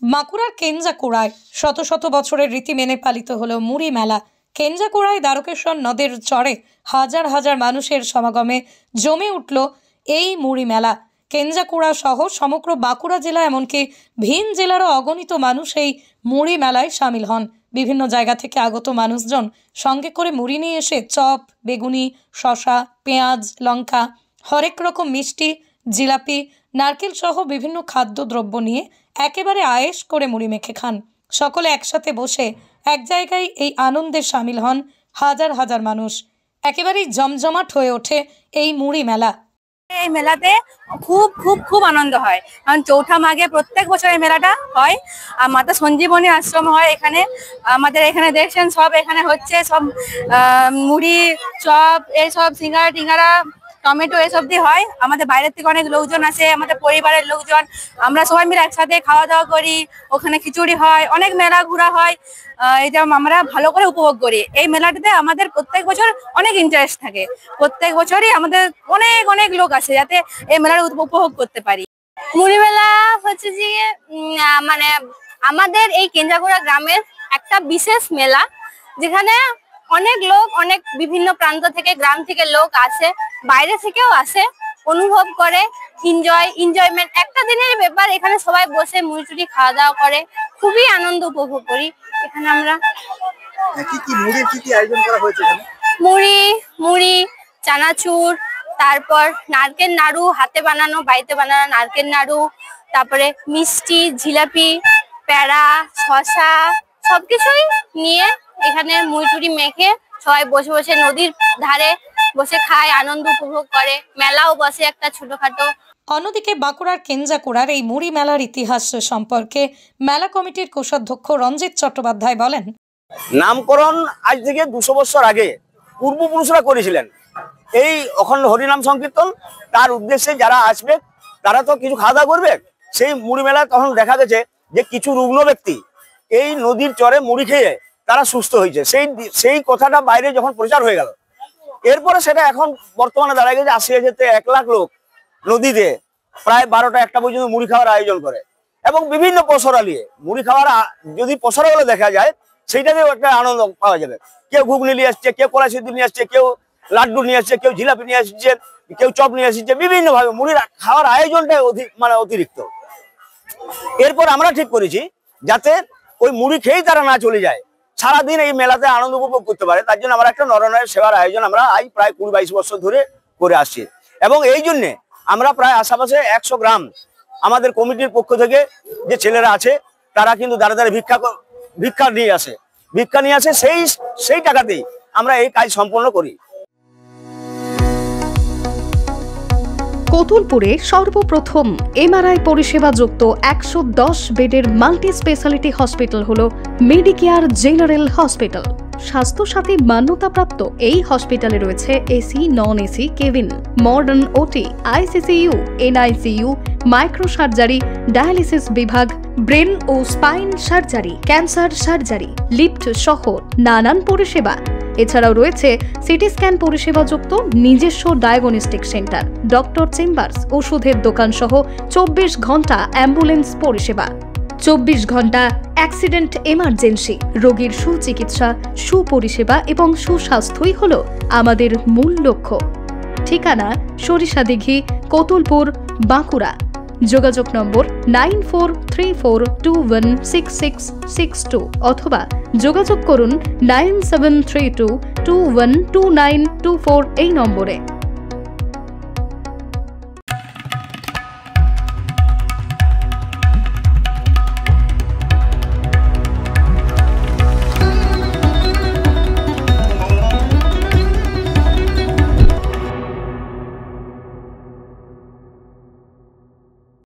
বাঁকুড়ার কেঞ্জাকুড়ায় শত শত বছরের রীতি মেনে পালিত হলো মুড়ি মেলা। কেঞ্জাকুড়ায় দ্বারকেশ্বর নদের চরে হাজার হাজার মানুষের সমাগমে জমে উঠল এই মুড়ি মেলা। কেঞ্জাকুড়া সহ সমগ্র বাঁকুড়া জেলা এমনকি ভিন জেলারও অগণিত মানুষ এই মুড়ি মেলায় সামিল হন। বিভিন্ন জায়গা থেকে আগত মানুষজন সঙ্গে করে মুড়ি নিয়ে এসে চপ, বেগুনি, শশা, পেঁয়াজ, লঙ্কা, হরেক রকম মিষ্টি, জিলাপি, নারকেল সহ বিভিন্ন খাদ্যদ্রব্য নিয়ে একেবারে আয়েশ করে মুড়ি মেখে খান। সকলে একসাথে বসে এক জায়গায় এই আনন্দে সামিল হন হাজার হাজার মানুষ। একেবারেই জমজমাট হয়ে ওঠে এই মুড়ি মেলা। এই মেলাতে খুব খুব খুব আনন্দ হয়, কারণ চৌঠা মাঘে প্রত্যেক বছর এই মেলাটা হয়। আর মাতা সঞ্জীবনী আশ্রম হয় এখানে। আমাদের এখানে দেখছেন সব এখানে হচ্ছে সব মুড়ি, চপ, এইসব সিঙ্গারা টিঙ্গারা, টমেটো এসব দিয়ে হয়। আমাদের বাইরের থেকে অনেক লোকজন আসে, আমাদের পরিবারের লোকজন, আমরা সবাই মিলে একসাথে খাওয়া দাওয়া করি। ওখানে খিচুড়ি হয়, অনেক মেলা ঘোরা হয়, এটা আমরা ভালো করে উপভোগ করি। এই মেলাটাতে আমাদের প্রত্যেক বছর অনেক ইন্টারেস্ট থাকে। প্রত্যেক বছরই আমাদের অনেক অনেক লোক আসে যাতে এই মেলার উপভোগ করতে পারি। মুড়ি মেলা হচ্ছে যে মানে আমাদের এই কেঞ্জাকুড়া গ্রামের একটা বিশেষ মেলা, যেখানে অনেক লোক অনেক বিভিন্ন প্রান্ত থেকে, গ্রাম থেকে লোক আসে, বাইরে থেকেও আসে, অনুভব করে, এনজয়মেন্ট একটা দিনের ব্যাপার। এখানে সবাই বসে মুড়ি টুড়ি খাওয়া দাওয়া করে, খুবই আনন্দ উপভোগ করি। এখানে আমরা মুড়ি, চানাচুর, তারপর নারকেল নাড়ু, হাতে বানানো বাড়িতে বানানো নারকেল নাড়ু, তারপরে মিষ্টি, জিলাপি, প্যাড়া, শশা, সবকিছুই নিয়ে এখানে মুড়ি টুড়ি মেখে সবাই বসে বসে নদীর ধারে বসে খায়, আনন্দ উপভোগ করে। মেলাও বসে একটা ছোটখাটো। অন্যদিকে বাঁকুড়ার কেঞ্জাকুড়ার এই মুড়ি মেলার ইতিহাস সম্পর্কে মেলা কমিটির কোষাধ্যক্ষ রঞ্জিত চট্টোপাধ্যায় বলেন, নামকরণ আজ থেকে 200 বছর আগে পূর্বপুরুষরা করেছিলেন। এই অখণ্ড হরিনাম সংকীর্তন, তার উদ্দেশ্যে যারা আসবে তারা তো কিছু খাওয়া দাওয়া করবে। সেই মুড়ি মেলা তখন দেখা গেছে যে কিছু রুগ্ন ব্যক্তি এই নদীর চরে মুড়ি খেয়ে তারা সুস্থ হয়েছে। সেই কথাটা বাইরে যখন প্রচার হয়ে গেল, এরপরে সেটা এখন বর্তমানে দাঁড়ায় গেছে 80,000 থেকে 1 লাখ লোক নদীতে প্রায় 12টা-1টা পর্যন্ত মুড়ি খাওয়ার আয়োজন করে। এবং বিভিন্ন পসরা নিয়ে মুড়ি খাওয়ার যদি পসরাগুলো দেখা যায়, সেইটাতেও একটা আনন্দ পাওয়া যাবে। কেউ ঘুগনি নিয়ে আসছে, কেউ কলা সিদ্ধি নিয়ে আসছে, কেউ লাড্ডু নিয়ে আসছে, কেউ জিলাপি নিয়ে আসছে, কেউ চপ নিয়ে আসছে। বিভিন্ন ভাবে মুড়ির খাওয়ার আয়োজনটাই অতিরিক্ত। এরপর আমরা ঠিক করেছি যাতে ওই মুড়ি খেয়েই তারা না চলে যায়, সারাদিন এই মেলাতে আনন্দ উপভোগ করতে পারে। তার জন্য আমরা একটা নরনারীর সেবার আয়োজন আমরা আজ প্রায় 20-22 বছর ধরে করে আসছি। এবং এই জন্যে আমরা প্রায় আশেপাশে 100 গ্রাম আমাদের কমিটির পক্ষ থেকে যে ছেলেরা আছে তারা কিন্তু দাঁড়ে দাঁড়ে ভিক্ষা নিয়ে আসে। সেই টাকাতেই আমরা এই কাজ সম্পন্ন করি। কতুলপুরে সর্বপ্রথম এমআরআই পরিষেবা যুক্ত 110 বেডের মাল্টি স্পেশালিটি হসপিটাল হল মেডিকেয়ার জেনারেল হসপিটাল। স্বাস্থ্যসাথী মান্যতাপ্রাপ্ত এই হসপিটালে রয়েছে AC, non AC cabin, modern OT, ICCU, NICU, micro surgery, dialysis বিভাগ, ব্রেন ও spine surgery, cancer surgery, lift সহ নানান পরিষেবা। এছাড়াও রয়েছে সিটি স্ক্যান পরিষেবা যুক্ত নিজস্ব ডায়াগনস্টিক সেন্টার, ডক্টর চেম্বার্স, ওষুধের দোকান সহ 24 ঘন্টা অ্যাম্বুলেন্স পরিষেবা, 24 ঘন্টা অ্যাক্সিডেন্ট এমার্জেন্সি। রোগীর সুচিকিৎসা, সুপরিষেবা এবং সুস্বাস্থ্যই হল আমাদের মূল লক্ষ্য। ঠিকানা সরিষাদিঘি, কতুলপুর, বাঁকুড়া। যোগাযোগ নম্বর 9434216662 অথবা যোগাযোগ করুন 9732212924 এই নম্বরে।